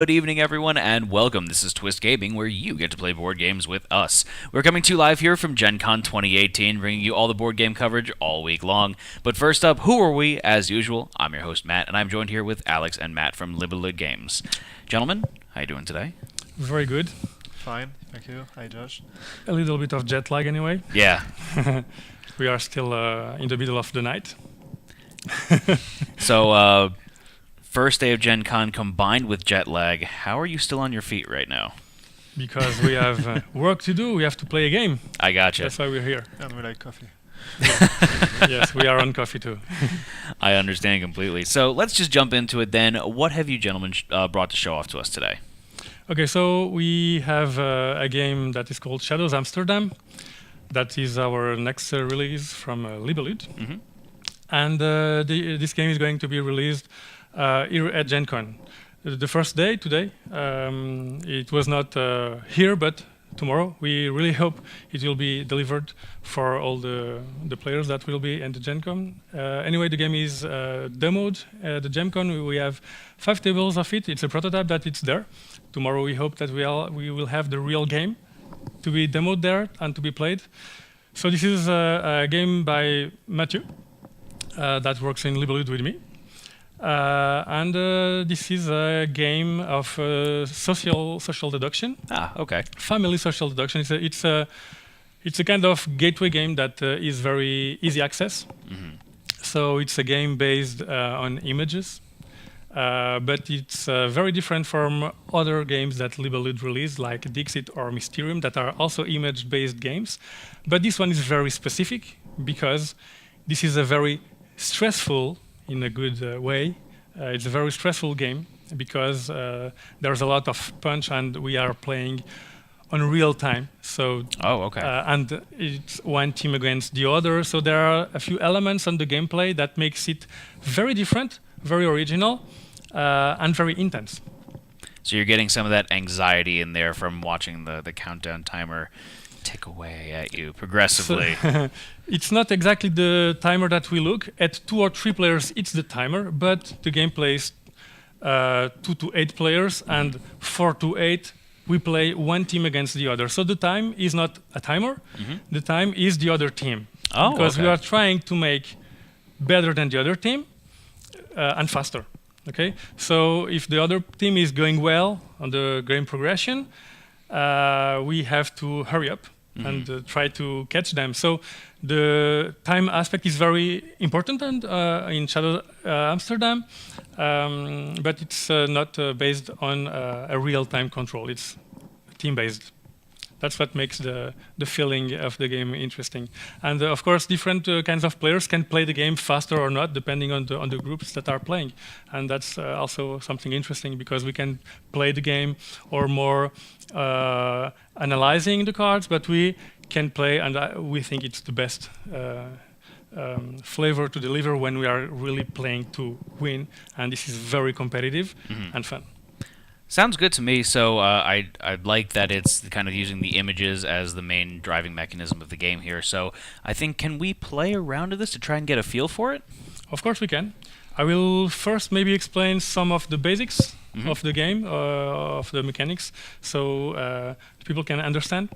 Good evening, everyone, and welcome. This is Twist Gaming, where you get to play board games with us. We're coming to you live here from Gen Con 2018, bringing you all the board game coverage all week long. But first up, who are we? As usual, I'm your host, Matt, and I'm joined here with Alex and Matt from Libellud Games. Gentlemen, how you doing today? Very good. Fine, thank you. Hi, Josh. A little bit of jet lag anyway. Yeah. We are still in the middle of the night. So, first day of Gen Con combined with jet lag. How are you still on your feet right now? Because we have work to do. We have to play a game. I gotcha. That's why we're here. And we like coffee. Yes, we are on coffee too. I understand completely. So let's just jump into it then. What have you gentlemen brought to show off to us today? Okay, so we have a game that is called Shadows Amsterdam. That is our next release from Libellud. Mm-hmm. And this game is going to be released here at Gen Con. The first day, today, it was not here, but tomorrow. We really hope it will be delivered for all the players that will be at the Gen Con. Anyway, the game is demoed at the Gen Con. We have 5 tables of it. It's a prototype that it's there. Tomorrow we hope that we will have the real game to be demoed there and to be played. So this is a game by Mathieu that works in Libellud with me. And this is a game of social deduction. Ah, okay. Family social deduction. It's a kind of gateway game that is very easy access. Mm-hmm. So it's a game based on images, but it's very different from other games that Libellud released, like Dixit or Mysterium, that are also image-based games. But this one is very specific because this is a very stressful, in a good way. It's a very stressful game because there's a lot of punch and we are playing on real time. So, Oh, okay. and it's one team against the other. So there are a few elements on the gameplay that makes it very different, very original, and very intense. So you're getting some of that anxiety in there from watching the countdown timer tick away at you progressively. So it's not exactly the timer that we look at. 2 or 3 players, it's the timer, but the game plays 2 to 8 players, and 4 to 8 we play one team against the other. So the time is not a timer. Mm-hmm. The time is the other team. Oh, because okay. we are trying to make better than the other team and faster. Okay, so if the other team is going well on the game progression, we have to hurry up and try to catch them. So the time aspect is very important and, in Shadow Amsterdam, but it's not based on a real-time control. It's team-based. That's what makes the feeling of the game interesting. And of course, different kinds of players can play the game faster or not, depending on the groups that are playing. And that's also something interesting because we can play the game or more analyzing the cards, but we can play, and we think it's the best flavor to deliver when we are really playing to win. And this is very competitive and fun. Sounds good to me. So I like that it's kind of using the images as the main driving mechanism of the game here. So I think, can we play around with this to try and get a feel for it? Of course we can. I will first maybe explain some of the basics of the game, of the mechanics, so people can understand.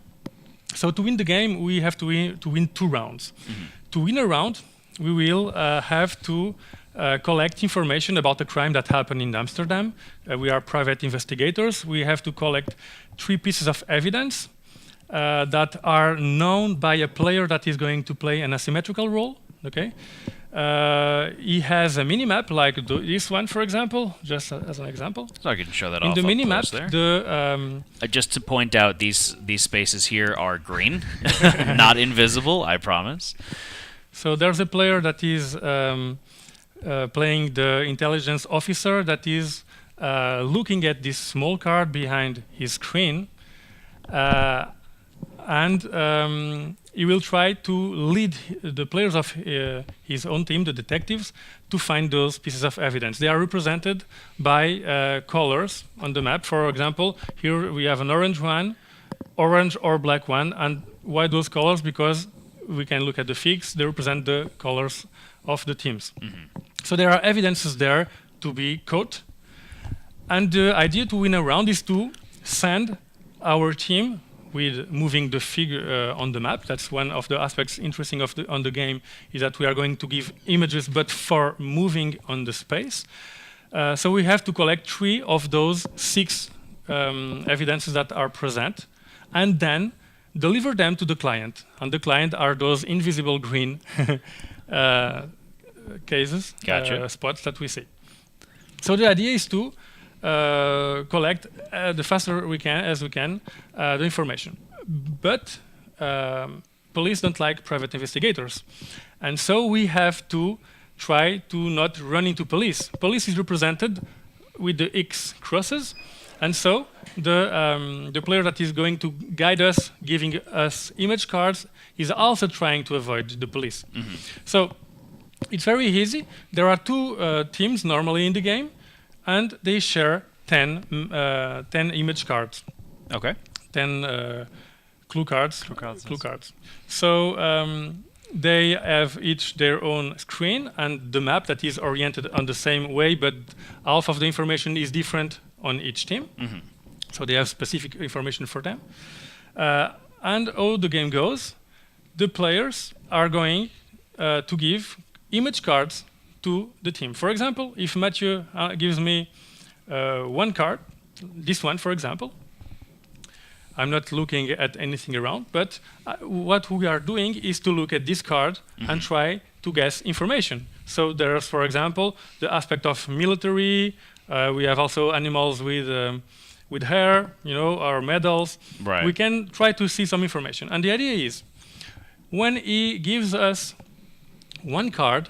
So to win the game, we have to win 2 rounds. To win a round, we will have to collect information about the crime that happened in Amsterdam. We are private investigators. We have to collect 3 pieces of evidence that are known by a player that is going to play an asymmetrical role. Okay, he has a minimap like this one, for example, just as an example. So I can show that In off the up minimap, close there. Just to point out, these spaces here are green, not invisible, I promise. So there's a player that is playing the intelligence officer that is looking at this small card behind his screen, and he will try to lead the players of his own team, the detectives, to find those pieces of evidence. They are represented by colors on the map. For example, here we have an orange one, orange or black one. And why those colors? Because we can look at the figs. They represent the colors of the teams. So there are evidences there to be caught. And the idea to win a round is to send our team with moving the figure on the map. That's one of the aspects interesting on the game, is that we are going to give images, but for moving on the space. So we have to collect 3 of those 6 evidences that are present, and then deliver them to the client. And the client are those invisible green cases, Gotcha. spots that we see. So the idea is to collect the faster we can the information. But police don't like private investigators, and so we have to try to not run into police. Police is represented with the X crosses, and so the player that is going to guide us, giving us image cards, is also trying to avoid the police. Mm-hmm. So it's very easy. There are 2 teams normally in the game, and they share 10 image cards. Okay. 10 clue cards. Clue cards, Clue yes. cards. So they have each their own screen and the map that is oriented on the same way, but half of the information is different on each team. Mm-hmm. So they have specific information for them. And how the game goes, the players are going to give image cards to the team. For example, if Mathieu gives me 1 card, this one, for example, I'm not looking at anything around, but what we are doing is to look at this card and try to guess information. So there's, for example, the aspect of military. We have also animals with hair, or medals. Right. We can try to see some information. And the idea is, when he gives us 1 card,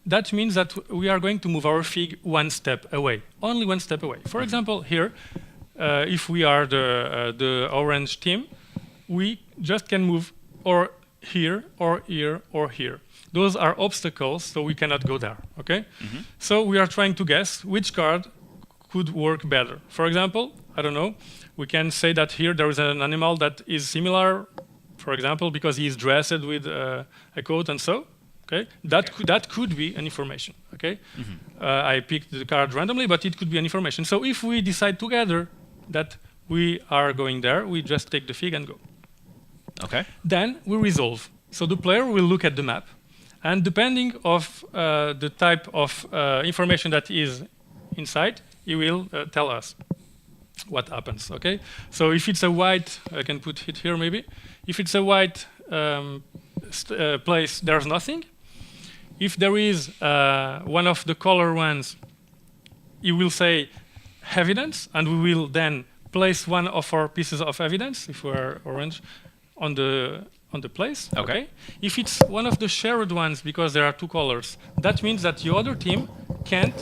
that means that we are going to move our fig 1 step away, only 1 step away. For example, here, if we are the orange team, we just can move or here, or here, or here. Those are obstacles, so we cannot go there, okay? Mm-hmm. So we are trying to guess which card could work better. For example, I don't know, we can say that here there is an animal that is similar, for example, because he is dressed with a coat and so. Okay, that could be an information. Okay, I picked the card randomly, but it could be an information. So if we decide together that we are going there, we just take the fig and go. Okay. Then we resolve. So the player will look at the map, and depending of the type of information that is inside, he will tell us what happens. Okay. So if it's a white, I can put it here maybe. If it's a white place, there's nothing. If there is one of the color ones, he will say evidence, and we will then place one of our pieces of evidence, if we're orange, on the place. Okay. If it's one of the shared ones, because there are 2 colors, that means that the other team can't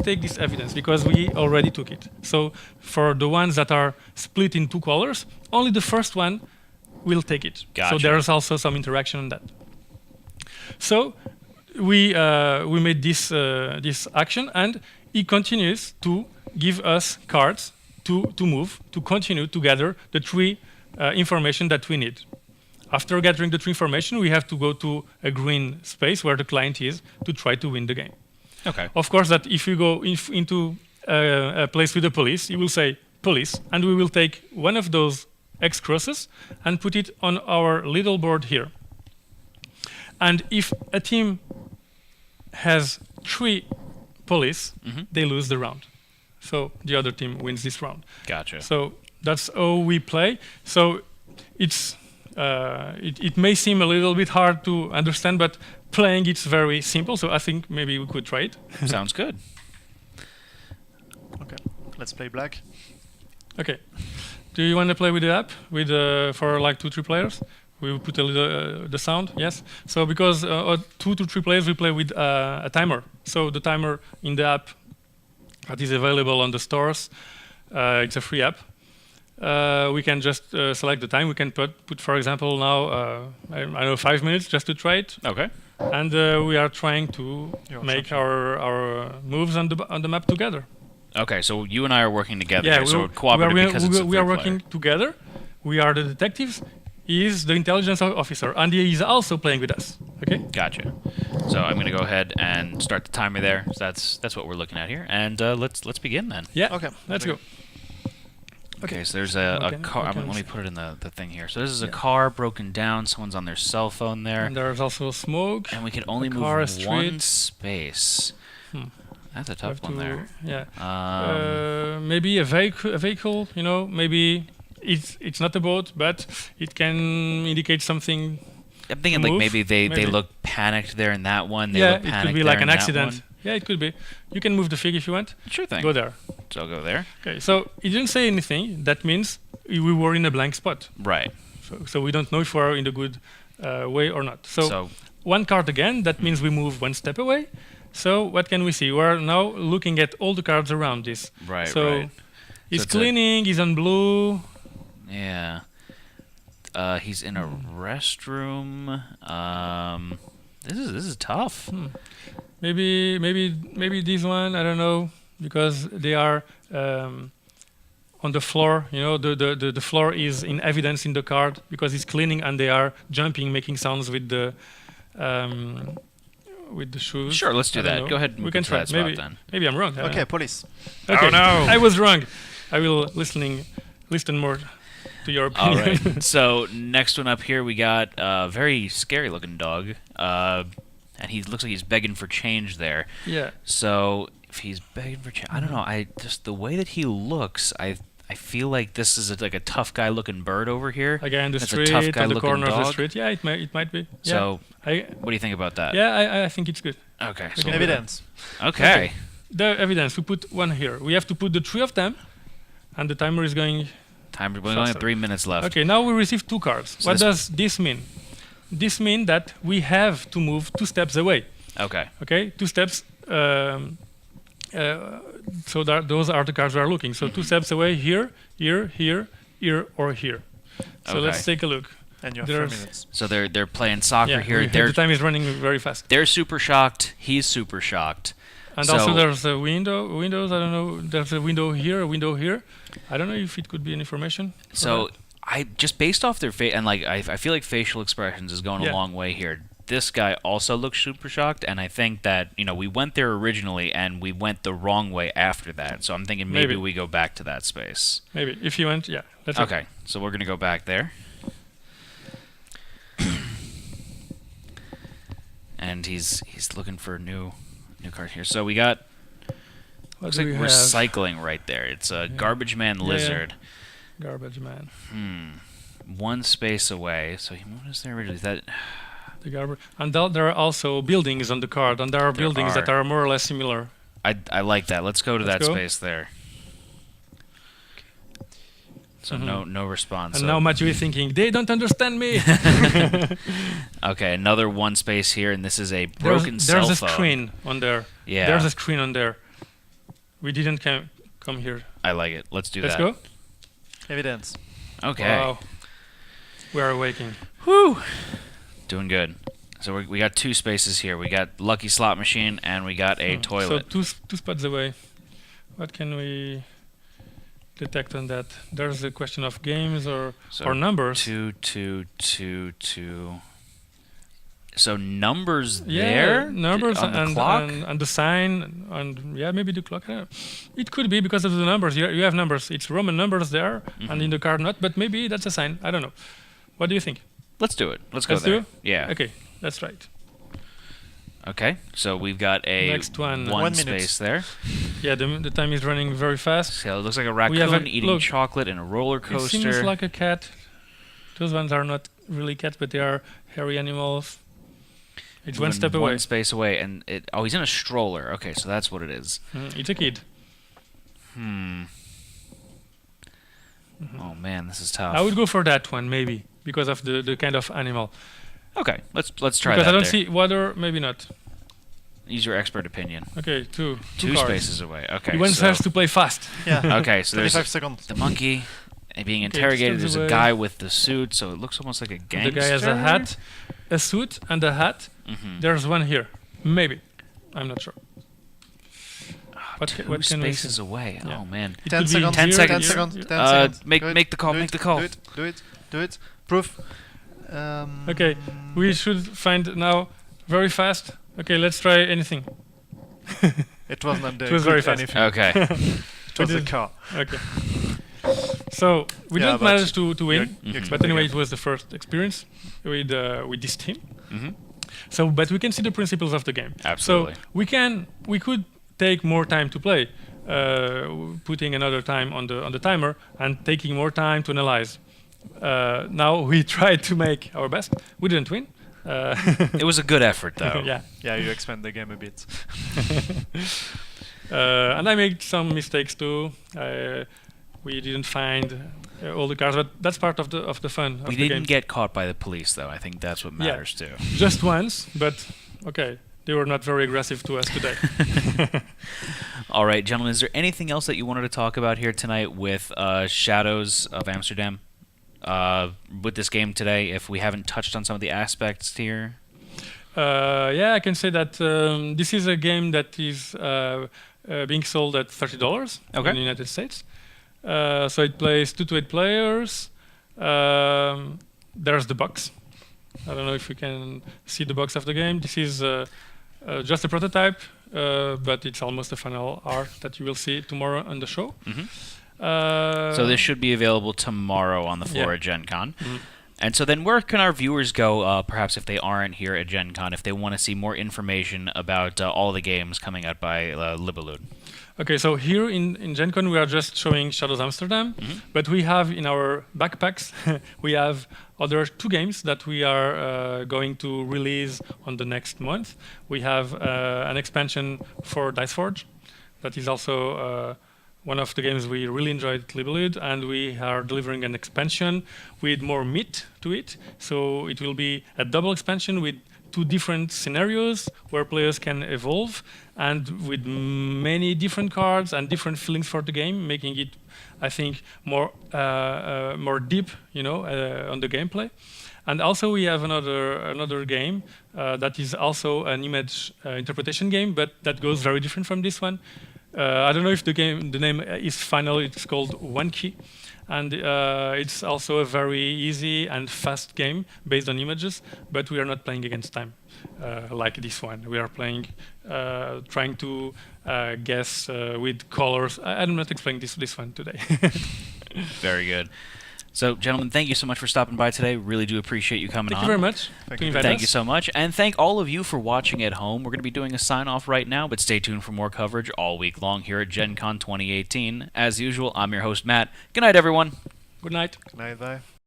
take this evidence because we already took it. So for the ones that are split in 2 colors, only the first one will take it. Gotcha. So there's also some interaction on that. So we made this action, and he continues to give us cards to move, to continue to gather the 3 information that we need. After gathering the 3 information, we have to go to a green space where the client is to try to win the game. Okay. Of course, that if you go into a place with the police, you will say police, and we will take one of those X crosses and put it on our little board here. And if a team has 3 police, they lose the round. So the other team wins this round. Gotcha. So that's how we play. So it's it may seem a little bit hard to understand, but playing it's very simple. So I think maybe we could try it. Sounds good. Okay, let's play black. Okay. Do you want to play with the app with for like 2-3 players? We will put a little the sound. Yes. So because 2 to 3 players, we play with a timer. So the timer in the app that is available on the stores. It's a free app. We can just select the time. We can put for example now I don't know 5 minutes just to try it. Okay. And we are trying to make our moves on the map together. Okay, so you and I are working together. Yeah, here, so cooperative because it's a we are third working player. together. We are the detectives. He is the intelligence officer, and he is also playing with us. Okay. Gotcha. So I'm gonna go ahead and start the timer there. So that's what we're looking at here, and let's begin then. Yeah. Okay. Let's go. Okay, so there's a Okay, car. okay. Let me put it in the thing here. So this is a Yeah. car broken down. Someone's on their cell phone there, And there's also smoke. and we can only a move car, a one street. space. Hmm. That's a We tough have one there. Yeah. Maybe a vehicle. You know, maybe it's not a boat, but it can indicate something. I'm thinking like move, maybe they maybe. look panicked there in that one. They Yeah, look it panicked could be there like in an that accident. one. Yeah, it could be. You can move the fig if you want. Sure thing. Go there. So I'll go there. Okay. So it didn't say anything. That means we were in a blank spot. Right. So we don't know if we're in the good way or not. So one card again. That means we move one step away. So what can we see? We're now looking at all the cards around this. right. So right. he's it's a- cleaning. He's on blue. Yeah. He's in a restroom. This is tough. Maybe this one. I don't know because they are on the floor. You know, the floor is in evidence in the card because he's cleaning and they are jumping, making sounds with the shoes. Sure, let's do I don't that. know. Go ahead and We move can to try. that spot Maybe then. maybe I'm wrong. I don't Okay, know. police. Okay. Oh, no. I was wrong. I will listen more to your All opinion. right. So next one up here, we got a very scary looking dog, and he looks like he's begging for change there. Yeah. So if he's begging for change, I don't know. I just the way that he looks, I feel like this is like a tough guy looking bird over here. A guy on the That's a tough street, guy on the looking corner of the dog. street. Yeah, it might be. Yeah. So I what do you think about that? yeah, I think it's good. Okay. So Okay. Evidence. okay. The evidence, we put one here. We have to put the three of them, and the timer is going. Time. We only have Faster. 3 minutes left. Okay, now we receive two cards. So What this- does this mean? This means that we have to move 2 steps away. Okay. Okay, 2 steps. So those are the cards we are looking. So 2 steps away here, here, here, here, or here. So let's Okay. take a look. And you have There's- 3 minutes. So they're playing soccer here. the time is running very fast. They're super shocked. He's super shocked. And So- also there's a windows, I don't know, there's a window here, a window here. I don't know if it could be an information. for So that. I just based off their face and like I feel like facial expressions is going Yeah. a long way here. This guy also looks super shocked, and I think that we went there originally and we went the wrong way after that. So I'm thinking maybe Maybe. we go back to that space. Maybe, if you want, yeah. Let's go. Okay, so we're gonna go back there. And he's looking for a new card here. So we got What looks do like we have? recycling right there. It's a garbage man Yeah. lizard. Garbage man. One space away. So what is there originally? Is that The garbage. And there are also buildings on the card, and there are There buildings that are. are more or less similar. I like that. Let's go to Let's that go. space there. So no response. And So- now Mathieu is thinking, they don't understand me. okay, another one space here, and this is a broken there's cell a phone. screen on there. Yeah, There's a screen on there. We didn't come here. I like it. Let's do Let's that. go. Evidence. Okay. Wow. We are awaking. Whew. Doing good. So we got 2 spaces here. We got lucky slot machine, and we got a So toilet. two spots away. What can we detect on that? There's a question of games or numbers. 2, 2, 2, 2. So numbers Yeah, there. numbers on the and, clock. and the sign and yeah, maybe the clock. I don't know. It could be because of the numbers. You have numbers. It's Roman numbers there, and in the card not. But maybe that's a sign. I don't know. What do you think? Let's do it. Let's go Let's there. do? Yeah. Okay, that's right. Okay. So we've got a Next one. 1 minute. space there. Yeah, the time is running very fast. So it looks like a We have raccoon a- eating look, chocolate in a roller It coaster. seems like a cat. Those ones are not really cats, but they are hairy animals. It's one step away. One space away, and he's in a stroller. Okay, so that's what it is. It's a kid. Oh man, this is tough. I would go for that one maybe because of the kind of animal. Okay, let's try Because that. I don't there. see water, maybe not. Use your expert opinion. Okay, two 2 cards. spaces away. Okay. He wants so, us to play fast. Yeah. okay, so there's 25 seconds. the monkey being Okay, interrogated. distance There's a away. guy with the suit, so it looks almost like a gangster. The guy has a hat, a suit, and a hat. Mhm. There's one here, maybe. I'm not sure. What, Two what can we spaces see? away. Yeah. Oh man. It 10 could be seconds. 10 here, seconds. here, 10 seconds. here. 10 seconds. Make Do it, the call, do make it, the call. Do it. Do it. Do it. Proof. Okay, we should find now very fast. Okay, let's try anything. It was not the It was very fast. anything. Okay. It was We the did- car. Okay. So we Yeah, didn't but manage to win, you Mhm. expect but anyway, again. it was the first experience with this team. hmm So, but we can see the principles of the game. Absolutely. So we could take more time to play, putting another time on the timer and taking more time to analyze. Now we tried to make our best. We didn't win. It was a good effort, though. Yeah. Yeah, you expand the game a bit. And I made some mistakes too. We didn't find all the cars, but that's part of the fun of We the didn't game. get caught by the police, though. I think that's what Yeah. matters, too. Just once, but okay, they were not very aggressive to us today. All right, gentlemen, is there anything else that you wanted to talk about here tonight with Shadows of Amsterdam? With this game today, if we haven't touched on some of the aspects here? Yeah, I can say that this is a game that is being sold at $30 Okay. in the United States. So it plays 2 to 8 players. There's the box. I don't know if you can see the box of the game. This is just a prototype, but it's almost the final art that you will see tomorrow on the show. Mhm. So this should be available tomorrow on the floor yeah. at Gen Con. Mhm. And so then where can our viewers go, perhaps if they aren't here at Gen Con, if they want to see more information about all the games coming out by Libellud? Okay, so here in Gen Con we are just showing Shadows Amsterdam, but we have in our backpacks we have other 2 games that we are going to release on the next month. We have an expansion for Dice Forge, that is also one of the games we really enjoyed at Libellud, and we are delivering an expansion with more meat to it. So it will be a double expansion with 2 different scenarios where players can evolve, and with many different cards and different feelings for the game, making it, I think, more deep, on the gameplay. And also we have another game that is also an image interpretation game, but that goes very different from this one. I don't know if the name is final. It's called One Key, and it's also a very easy and fast game based on images. But we are not playing against time like this one. We are playing, trying to guess with colors. I'm not explaining this one today. Very good. So, gentlemen, thank you so much for stopping by today. Really do appreciate you coming Thank on. you very much. Thank to you. invite Thank us. you so much. And thank all of you for watching at home. We're going to be doing a sign-off right now, but stay tuned for more coverage all week long here at Gen Con 2018. As usual, I'm your host, Matt. Good night, everyone. Good night. Good night, bye.